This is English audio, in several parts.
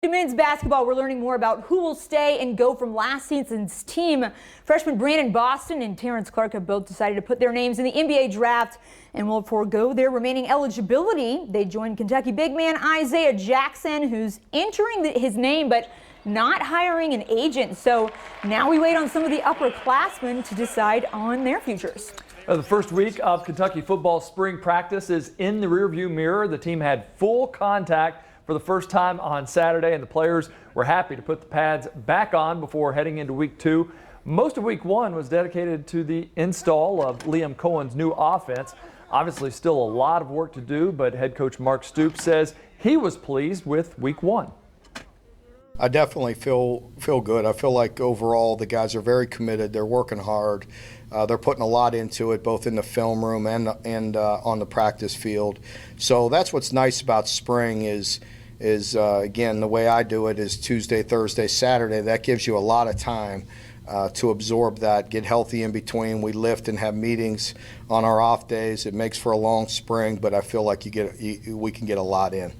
In men's basketball, we're learning more about who will stay and go from last season's team. Freshmen Brandon Boston and Terrence Clark have both decided to put their names in the NBA draft and will forego their remaining eligibility. They joined Kentucky big man Isaiah Jackson, who's entering his name but not hiring an agent. So now we wait on some of the upperclassmen to decide on their futures. The first week of Kentucky football spring practice is in the rearview mirror. The team had full contact for the first time on Saturday, and the players were happy to put the pads back on before heading into week 2. Most of week 1 was dedicated to the install of Liam Cohen's new offense. Obviously still a lot of work to do, but head coach Mark Stoops says he was pleased with week 1. I definitely feel good. I feel like overall the guys are very committed. They're working hard. They're putting a lot into it, both in the film room and on the practice field. So that's what's nice about spring is again, the way I do it is Tuesday, Thursday, Saturday. That gives you a lot of time to absorb that, get healthy in between. We lift and have meetings on our off days. It makes for a long spring, but I feel like we can get a lot in.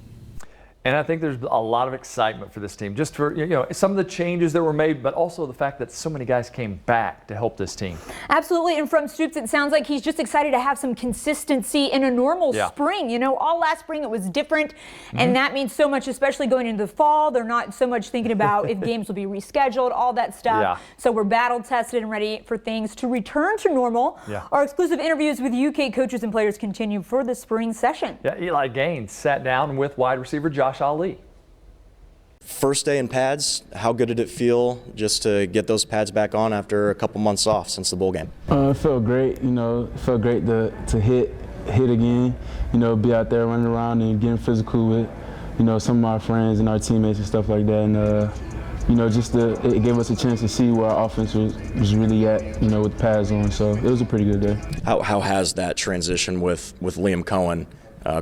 And I think there's a lot of excitement for this team, just for some of the changes that were made, but also the fact that so many guys came back to help this team. Absolutely, and from Stoops, it sounds like he's just excited to have some consistency in a normal spring. All last spring it was different, and that means so much, especially going into the fall. They're not so much thinking about if games will be rescheduled, all that stuff. So we're battle tested and ready for things to return to normal. Our exclusive interviews with UK coaches and players continue for the spring session. Eli Gaines sat down with wide receiver Josh Ali. First day in pads, how good did it feel just to get those pads back on after a couple months off since the bowl game? It felt great. It felt great to hit again. Be out there running around and getting physical with some of my friends and our teammates and stuff like that. And it gave us a chance to see where our offense was really at. With pads on. So it was a pretty good day. How has that transition with Liam Cohen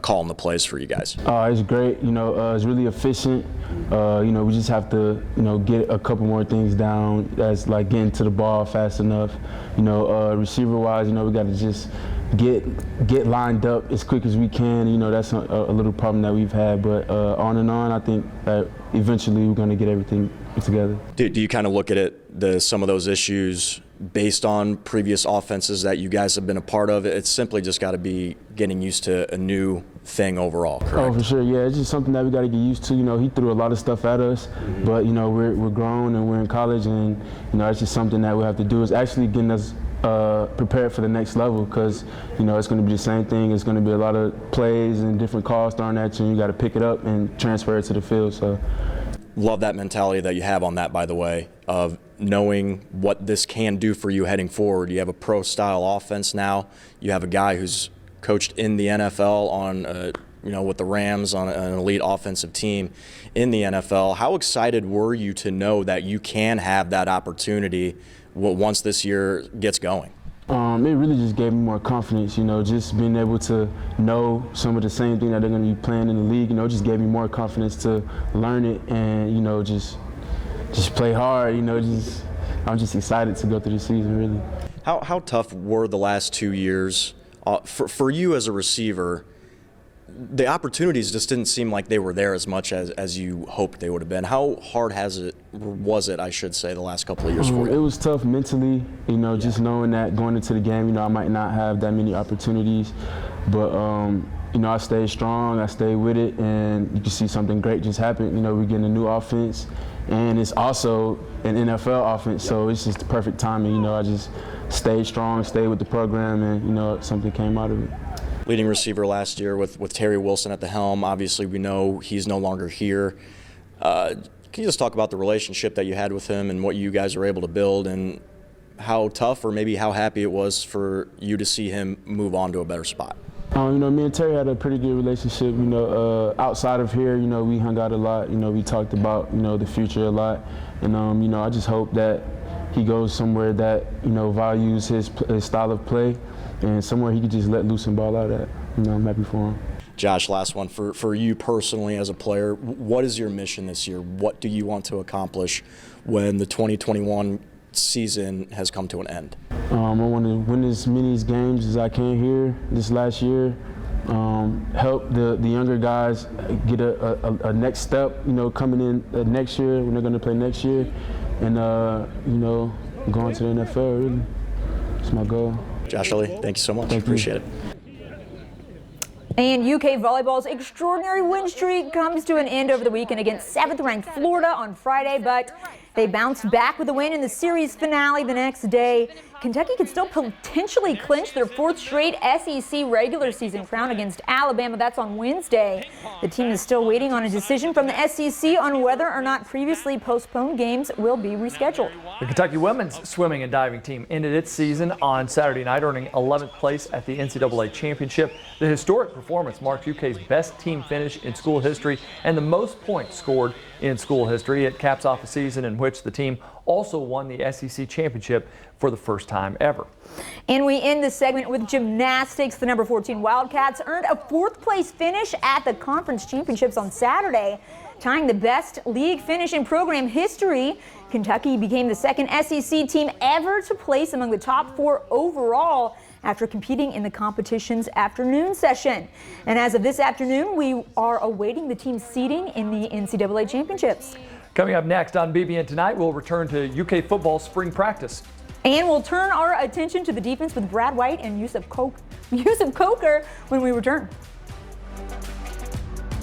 calling the plays for you guys? It's great. It's really efficient. We just have to, get a couple more things down. That's like getting to the ball fast enough. Receiver-wise, we got to just get lined up as quick as we can. That's a little problem that we've had. But on and on, I think that eventually we're going to get everything together. Do you kind of look at it, some of those issues based on previous offenses that you guys have been a part of? It's simply just got to be getting used to a new thing overall, correct? Oh, for sure, yeah. It's just something that we got to get used to. He threw a lot of stuff at us, but, we're grown and we're in college, and, it's just something that we have to do. It's actually getting us prepared for the next level, because, it's going to be the same thing. It's going to be a lot of plays and different calls thrown at you, and you got to pick it up and transfer it to the field. So. Love that mentality that you have on that, by the way, of knowing what this can do for you heading forward. You have a pro-style offense now. You have a guy who's coached in the NFL on, with the Rams on an elite offensive team in the NFL. How excited were you to know that you can have that opportunity once this year gets going? It really just gave me more confidence, just being able to know some of the same thing that they're going to be playing in the league, just gave me more confidence to learn it and, just play hard, I'm just excited to go through the season, really. How tough were the last 2 years for you as a receiver? The opportunities just didn't seem like they were there as much as you hoped they would have been. How hard was it, I should say, the last couple of years for you? It was tough mentally, just knowing that going into the game, I might not have that many opportunities. But, I stayed strong, I stayed with it, and you can see something great just happen. We're getting a new offense, and it's also an NFL offense, so it's just the perfect timing. I just stayed strong, stayed with the program, and, something came out of it. Leading receiver last year with Terry Wilson at the helm. Obviously, we know he's no longer here. Can you just talk about the relationship that you had with him and what you guys were able to build, and how tough or maybe how happy it was for you to see him move on to a better spot? Me and Terry had a pretty good relationship. Outside of here, we hung out a lot. We talked about, the future a lot. And, I just hope that he goes somewhere that, values his style of play, and somewhere he could just let loose and ball out at. I'm happy for him. Josh, last one. For you personally as a player, what is your mission this year? What do you want to accomplish when the 2021 season has come to an end? I want to win as many games as I can here this last year. help the younger guys get a next step, coming in next year when they're going to play next year, and going to the NFL. Really, that's my goal. Josh Ellie, thank you so much. Appreciate it. And UK volleyball's extraordinary win streak comes to an end over the weekend against 7th-ranked Florida on Friday, but they bounced back with a win in the series finale the next day. Kentucky could still potentially clinch their 4th straight SEC regular season crown against Alabama. That's on Wednesday. The team is still waiting on a decision from the SEC on whether or not previously postponed games will be rescheduled. The Kentucky women's swimming and diving team ended its season on Saturday night, earning 11th place at the NCAA championship. The historic performance marks UK's best team finish in school history and the most points scored in school history. It caps off a season in which the team also won the SEC championship for the first time ever. And we end the segment with gymnastics. The number 14 Wildcats earned a 4th place finish at the conference championships on Saturday, tying the best league finish in program history. Kentucky became the 2nd SEC team ever to place among the top 4 overall after competing in the competition's afternoon session. And as of this afternoon, we are awaiting the team's seeding in the NCAA championships. Coming up next on BBN Tonight, we'll return to UK football spring practice. And we'll turn our attention to the defense with Brad White and Yusuf Coker when we return.